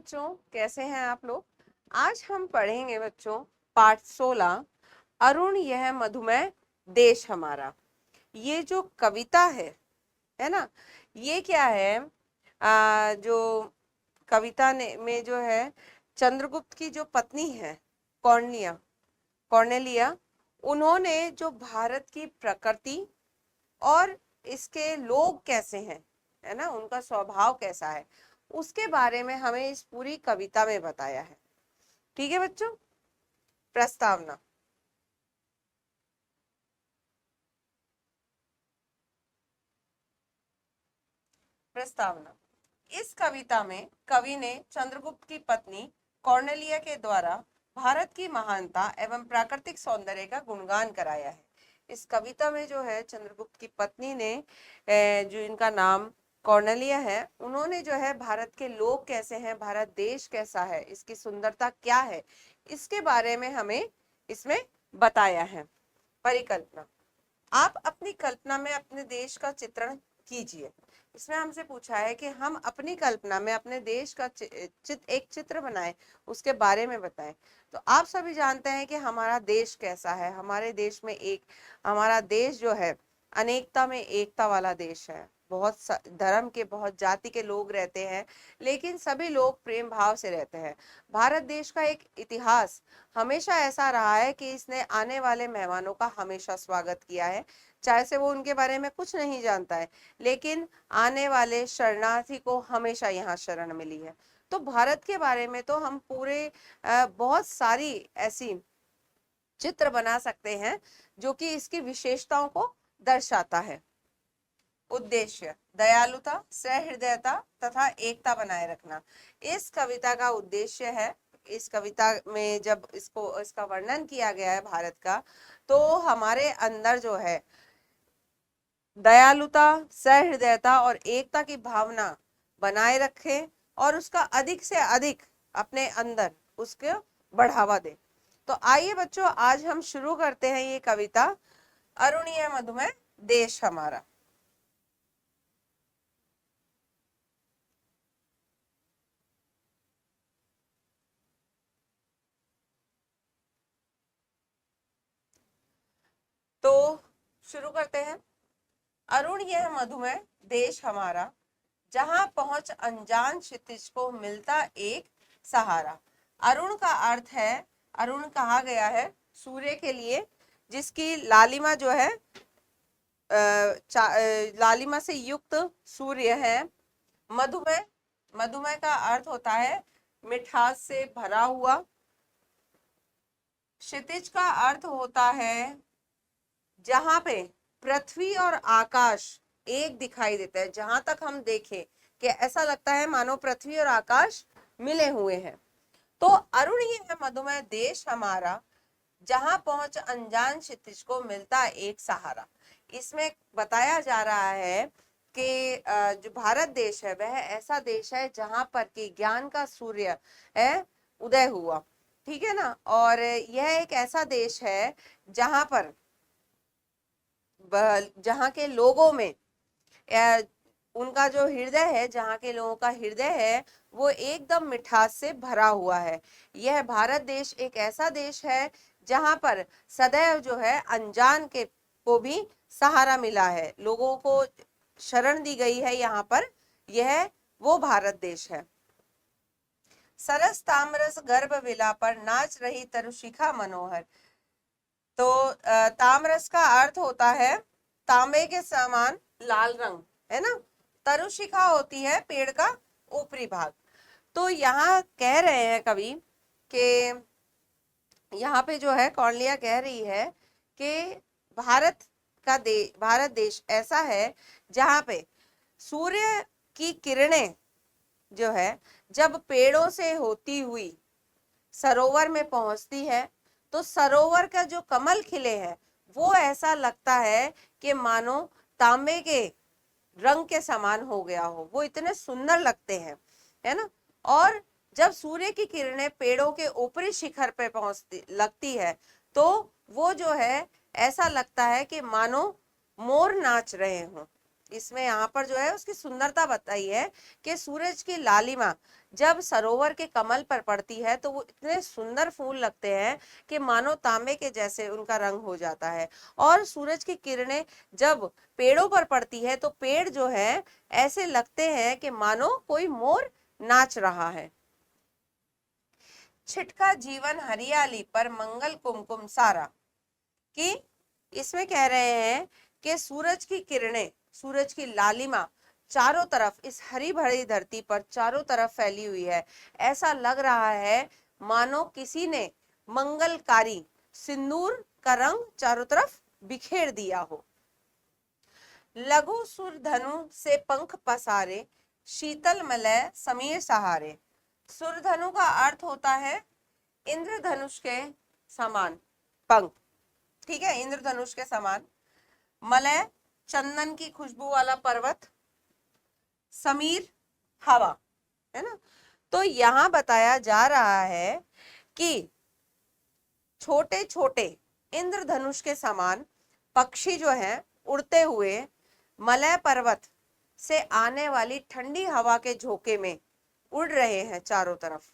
बच्चों, कैसे हैं आप लोग। आज हम पढ़ेंगे बच्चों पाठ 16 अरुण यह मधुमेह देश हमारा। ये जो कविता है ना, ये क्या है। जो कविता ने में जो है चंद्रगुप्त की जो पत्नी है कॉर्नेलिया, उन्होंने जो भारत की प्रकृति और इसके लोग कैसे हैं, है ना, उनका स्वभाव कैसा है, उसके बारे में हमें इस पूरी कविता में बताया है। ठीक है बच्चों। प्रस्तावना। प्रस्तावना। इस कविता में कवि ने चंद्रगुप्त की पत्नी कॉर्नेलिया के द्वारा भारत की महानता एवं प्राकृतिक सौंदर्य का गुणगान कराया है। इस कविता में जो है चंद्रगुप्त की पत्नी ने जो इनका नाम कॉर्नेलिया है, उन्होंने जो है भारत के लोग कैसे हैं, भारत देश कैसा है, इसकी सुंदरता क्या है, इसके बारे में हमें इसमें बताया है। परिकल्पना। आप अपनी कल्पना में अपने देश का चित्रण कीजिए। इसमें हमसे पूछा है कि हम अपनी कल्पना में अपने देश का एक चित्र बनाएं, उसके बारे में बताएं। तो आप सभी जानते हैं कि हमारा देश कैसा है। हमारे देश में हमारा देश जो है अनेकता में एकता वाला देश है। बहुत धर्म के, बहुत जाति के लोग रहते हैं, लेकिन सभी लोग प्रेम भाव से रहते हैं। भारत देश का एक इतिहास हमेशा ऐसा रहा है कि इसने आने वाले मेहमानों का हमेशा स्वागत किया है, चाहे से वो उनके बारे में कुछ नहीं जानता है, लेकिन आने वाले शरणार्थी को हमेशा यहाँ शरण मिली है। तो भारत के बारे में तो हम पूरे बहुत सारी ऐसी चित्र बना सकते हैं जो कि इसकी विशेषताओं को दर्शाता है। उद्देश्य: दयालुता, सहृदयता तथा एकता बनाए रखना। इस कविता का उद्देश्य है, इस कविता में जब इसका वर्णन किया गया है भारत का, तो हमारे अंदर जो है दयालुता, सहृदयता और एकता की भावना बनाए रखें और उसका अधिक से अधिक अपने अंदर उसको बढ़ावा दें। तो आइए बच्चों, आज हम शुरू करते हैं ये कविता, अरुण यह मधुमेह देश हमारा। तो शुरू करते हैं। अरुण यह मधुमेह देश हमारा, जहां पहुंच अनजान क्षितिज को मिलता एक सहारा। अरुण का अर्थ है, अरुण कहा गया है सूर्य के लिए, जिसकी लालिमा जो है लालिमा से युक्त सूर्य है। मधुमेह, मधुमेह का अर्थ होता है मिठास से भरा हुआ। क्षितिज का अर्थ होता है जहां पे पृथ्वी और आकाश एक दिखाई देता है, जहां तक हम देखें कि ऐसा लगता है मानो पृथ्वी और आकाश मिले हुए हैं। तो अरुण ही है मधुमेह देश हमारा, जहां पहुंच अनजान क्षितिज को मिलता एक सहारा। इसमें बताया जा रहा है कि जो भारत देश है वह ऐसा देश है जहां पर कि ज्ञान का सूर्य है उदय हुआ। ठीक है ना। और यह एक ऐसा देश है जहां पर जहां के लोगों में उनका जो हृदय है, जहाँ के लोगों का हृदय है वो एकदम मिठास से भरा हुआ है। यह भारत देश एक ऐसा देश है जहां पर सदैव जो है अनजान के को भी सहारा मिला है, लोगों को शरण दी गई है यहाँ पर। यह वो भारत देश है। सरस तामरस गर्भ विला पर नाच रही तरुशिखा मनोहर। तो तामरस का अर्थ होता है तांबे के समान लाल रंग, है ना। तरुशिखा होती है पेड़ का ऊपरी भाग। तो यहाँ कह रहे हैं कवि कि यहाँ पे जो है कौरलिया कह रही है कि भारत देश ऐसा है जहाँ पे सूर्य की किरणें जो है जब पेड़ों से होती हुई सरोवर में पहुंचती है, तो सरोवर का जो कमल खिले हैं वो ऐसा लगता है कि मानो तांबे के रंग के समान हो गया हो, वो इतने सुंदर लगते हैं, है ना। और जब सूर्य की किरणें पेड़ों के ऊपरी शिखर पे लगती है, तो वो जो है ऐसा लगता है कि मानो मोर नाच रहे हों। इसमें यहाँ पर जो है उसकी सुंदरता बताई है कि सूरज की लालिमा जब सरोवर के कमल पर पड़ती है तो वो इतने सुंदर फूल लगते हैं कि मानो तांबे के जैसे उनका रंग हो जाता है। और सूरज की किरणें जब पेड़ों पर पड़ती है तो पेड़ जो है ऐसे लगते हैं कि मानो कोई मोर नाच रहा है। छिटका जीवन हरियाली पर मंगल कुमकुम सारा, कि इसमें कह रहे हैं कि सूरज की किरणें, सूरज की लालिमा चारों तरफ इस हरी भरी धरती पर चारों तरफ फैली हुई है। ऐसा लग रहा है मानो किसी ने मंगलकारी सिंदूर का रंग चारों तरफ बिखेर दिया हो। लघु सुर धनु से पंख पसारे, शीतल मलय समीर सहारे। सुरधनु का अर्थ होता है इंद्रधनुष के समान पंख, ठीक है, इंद्रधनुष के समान। मलय चंदन की खुशबू वाला पर्वत, समीर हवा, है ना। तो यहां बताया जा रहा है कि छोटे छोटे इंद्रधनुष के समान पक्षी जो हैं उड़ते हुए मलय पर्वत से आने वाली ठंडी हवा के झोंके में उड़ रहे हैं चारों तरफ।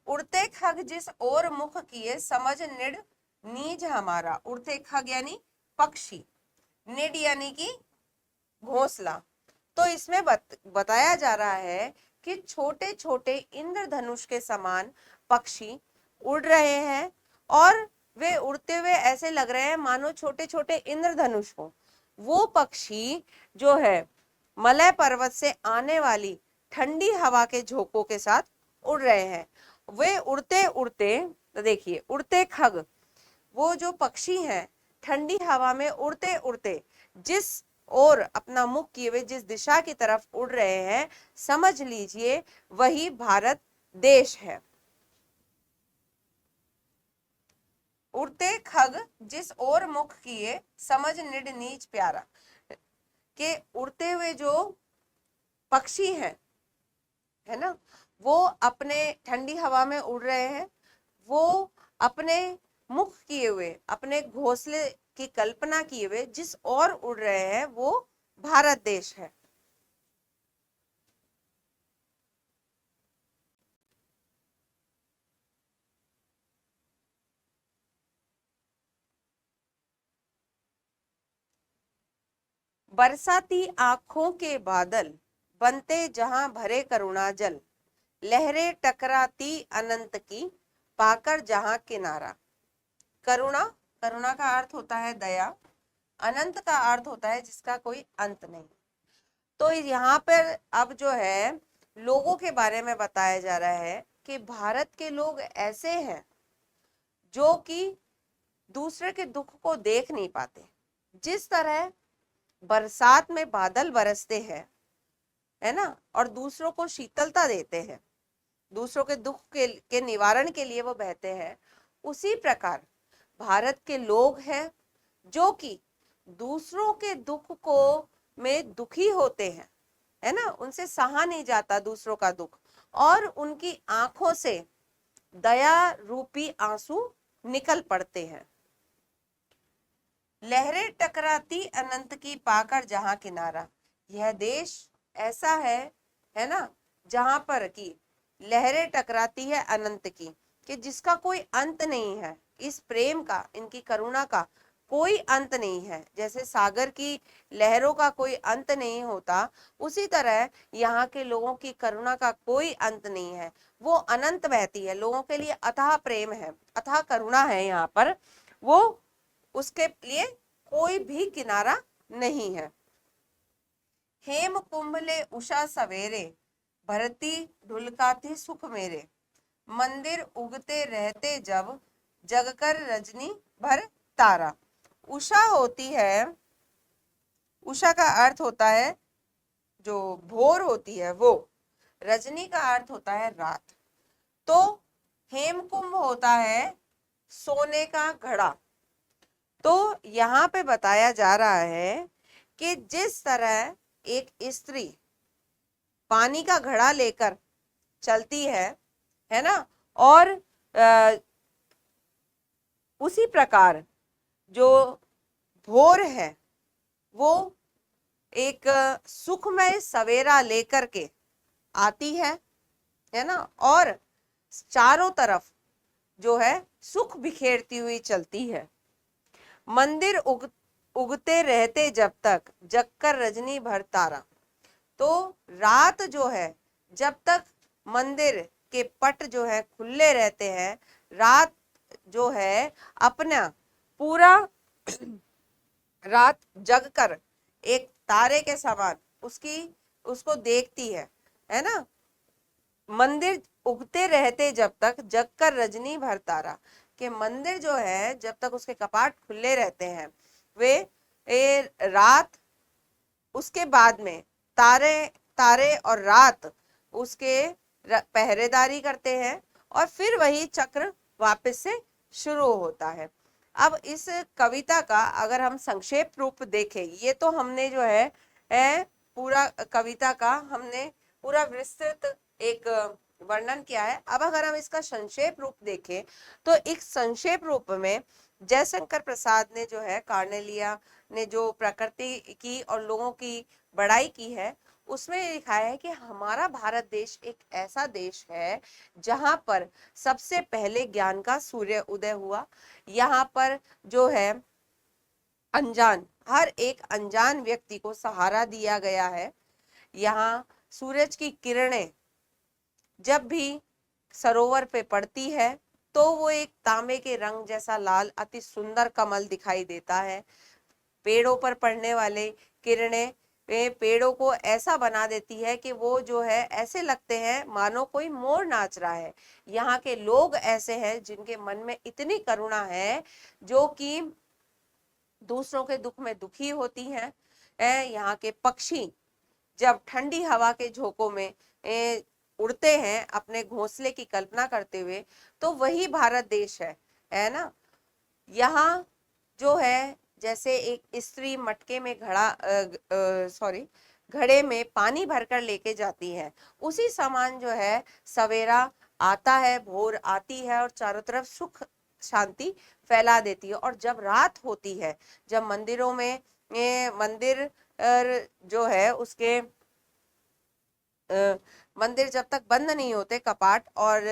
उड़ते खग जिस ओर मुख किए, समझ निड नीज हमारा। उड़ते खग यानी पक्षी, निड यानी कि घोंसला। तो इसमें बताया जा रहा है कि छोटे छोटे इंद्रधनुष के समान पक्षी उड़ रहे हैं और वे उड़ते हुए ऐसे लग रहे हैं मानो छोटे छोटे इंद्रधनुष हो। वो पक्षी जो है मलय पर्वत से आने वाली ठंडी हवा के झोंकों के साथ उड़ रहे हैं। वे उड़ते उड़ते, देखिए उड़ते खग, वो जो पक्षी हैं ठंडी हवा में उड़ते उड़ते जिस और अपना मुख किए हुए जिस दिशा की तरफ उड़ रहे हैं, समझ लीजिए वही भारत देश है। उड़ते खग जिस ओर मुख किए, समझ निड नीच प्यारा, के उड़ते हुए जो पक्षी हैं, है ना, वो अपने ठंडी हवा में उड़ रहे हैं, वो अपने मुख किए हुए अपने घोंसले की कल्पना किए हुए जिस ओर उड़ रहे हैं वो भारत देश है। बरसाती आंखों के बादल बनते जहां भरे करुणा जल, लहरें टकराती अनंत की पाकर जहां किनारा। करुणा, करुणा का अर्थ होता है दया, अनंत का अर्थ होता है जिसका कोई अंत नहीं। तो यहाँ पर अब जो है लोगों के बारे में बताया जा रहा है कि भारत के लोग ऐसे हैं जो कि दूसरे के दुख को देख नहीं पाते। जिस तरह बरसात में बादल बरसते हैं, है ना, और दूसरों को शीतलता देते हैं, दूसरों के दुख के निवारण के लिए वो बहते हैं, उसी प्रकार भारत के लोग हैं जो कि दूसरों के दुख को में दुखी होते हैं, है ना, उनसे सहा नहीं जाता दूसरों का दुख, और उनकी आंखों से दया रूपी आंसू निकल पड़ते हैं। लहरें टकराती अनंत की पाकर जहां किनारा, यह देश ऐसा है ना, जहां पर की लहरें टकराती है अनंत की, कि जिसका कोई अंत नहीं है। इस प्रेम का, इनकी करुणा का कोई अंत नहीं है। जैसे सागर की लहरों का कोई अंत नहीं होता, उसी तरह यहाँ के लोगों की करुणा का कोई अंत नहीं है, वो अनंत बहती है। लोगों के लिए अथाह प्रेम है, अथाह करुणा है यहाँ पर, वो उसके लिए कोई भी किनारा नहीं है। हेम कुंभ ले उषा सवेरे, भरती ढुलकाती सुख मेरे। मंदिर उगते रहते जब, जगकर रजनी भर तारा। उषा होती है, उषा का अर्थ होता है जो भोर होती है वो, रजनी का अर्थ होता है रात। तो हेमकुंभ होता है सोने का घड़ा। तो यहाँ पे बताया जा रहा है कि जिस तरह एक स्त्री पानी का घड़ा लेकर चलती है ना, और उसी प्रकार जो भोर है वो एक सुखमय सवेरा लेकर के आती है ना, और चारों तरफ जो है सुख बिखेरती हुई चलती है। मंदिर उगते रहते जब तक, जगकर रजनी भर तारा। तो रात जो है, जब तक मंदिर के पट जो है खुले रहते हैं, रात जो है अपना पूरा रात जगकर एक तारे के समान उसको देखती है ना। मंदिर उगते रहते जब तक, जगकर रजनी भर तारा, कि मंदिर जो है जब तक उसके कपाट खुले रहते हैं, वे रात, उसके बाद में तारे तारे और रात उसके पहरेदारी करते हैं, और फिर वही चक्र वापस से शुरू होता है। अब इस कविता का अगर हम संक्षेप रूप देखें, ये तो हमने जो है पूरा कविता का हमने पूरा विस्तृत एक वर्णन किया है। अब अगर हम इसका संक्षेप रूप देखें, तो एक संक्षेप रूप में जयशंकर प्रसाद ने जो है, कार्नेलिया ने जो प्रकृति की और लोगों की बड़ाई की है, उसमें लिखा है कि हमारा भारत देश एक ऐसा देश है जहां पर सबसे पहले ज्ञान का सूर्य उदय हुआ। यहाँ पर जो है अनजान, हर एक अनजान व्यक्ति को सहारा दिया गया है। यहाँ सूरज की किरणें जब भी सरोवर पे पड़ती है, तो वो एक तांबे के रंग जैसा लाल अति सुंदर कमल दिखाई देता है। पेड़ों पर पड़ने वाले किरणें वे पेड़ों को ऐसा बना देती है कि वो जो है ऐसे लगते हैं मानो कोई मोर नाच रहा है। यहाँ के लोग ऐसे हैं जिनके मन में इतनी करुणा है, जो कि दूसरों के दुख में दुखी होती हैं। यहाँ के पक्षी जब ठंडी हवा के झोंकों में उड़ते हैं अपने घोंसले की कल्पना करते हुए, तो वही भारत देश है ना। यहाँ जो है जैसे एक स्त्री मटके में घड़े में पानी भरकर लेके जाती है, उसी समान जो है सवेरा आता है, भोर आती है और चारों तरफ सुख शांति फैला देती है। और जब रात होती है, जब मंदिरों में मंदिर जो है उसके मंदिर जब तक बंद नहीं होते कपाट, और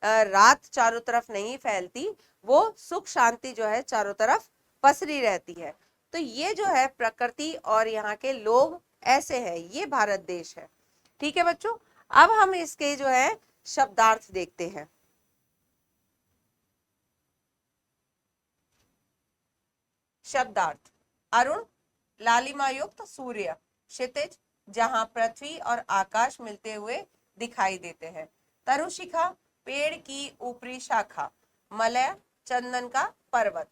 रात चारों तरफ नहीं फैलती, वो सुख शांति जो है चारों तरफ पसरी रहती है। तो ये जो है प्रकृति और यहाँ के लोग ऐसे हैं, ये भारत देश है। ठीक है बच्चों, अब हम इसके जो है शब्दार्थ देखते हैं। शब्दार्थ: अरुण, लालिमा युक्त सूर्य, क्षितिज, जहां पृथ्वी और आकाश मिलते हुए दिखाई देते हैं। तरुशिखा, पेड़ की ऊपरी शाखा। मलय, चंदन का पर्वत।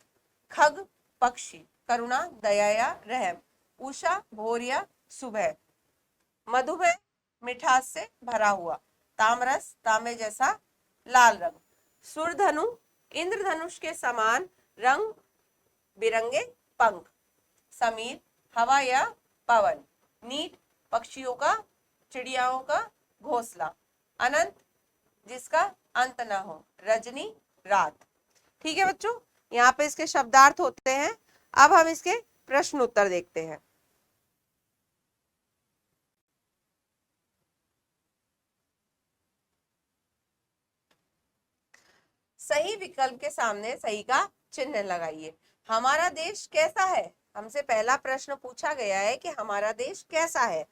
खग, पक्षी। करुणा, दया या रहम। उषा, भोर या सुबह। मधुमेह, मिठास से भरा हुआ। तामरस, तांबे जैसा लाल रंग। सुरधनु, इंद्रधनुष के समान रंग बिरंगे पंख। समीर, हवा या पवन। नीट, पक्षियों का, चिड़ियाओं का घोंसला। अनंत, जिसका अंत ना हो। रजनी, रात। ठीक है बच्चों, यहाँ पे इसके शब्दार्थ होते हैं। अब हम इसके प्रश्न उत्तर देखते हैं। सही विकल्प के सामने सही का चिन्ह लगाइए। हमारा देश कैसा है? हमसे पहला प्रश्न पूछा गया है कि हमारा देश कैसा है।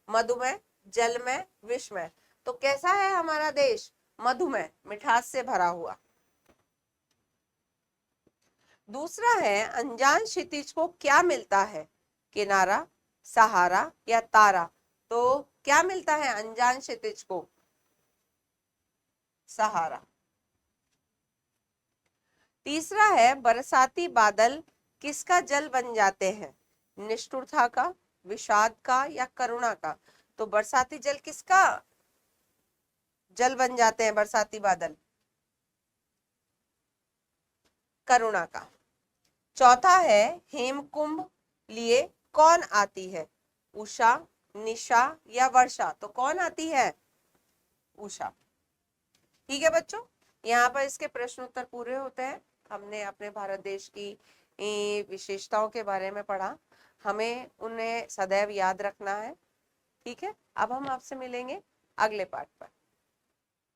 मधुमेह, जलमय, विषमय। तो कैसा है हमारा देश? मधुमेह, मिठास से भरा हुआ। दूसरा है, अनजान क्षितिज को क्या मिलता है? किनारा, सहारा या तारा। तो क्या मिलता है अनजान क्षितिज को? सहारा। तीसरा है, बरसाती बादल किसका जल बन जाते हैं? निष्ठुरता का, विषाद का या करुणा का। तो बरसाती जल किसका जल बन जाते हैं? बरसाती बादल करुणा का। चौथा है, हेमकुंभ लिए कौन आती है? उषा, निशा या वर्षा। तो कौन आती है? उषा। ठीक है बच्चों, यहाँ पर इसके प्रश्न उत्तर पूरे होते हैं। हमने अपने भारत देश की विशेषताओं के बारे में पढ़ा। हमें उन्हें सदैव याद रखना है। ठीक है, अब हम आपसे मिलेंगे अगले पाठ पर।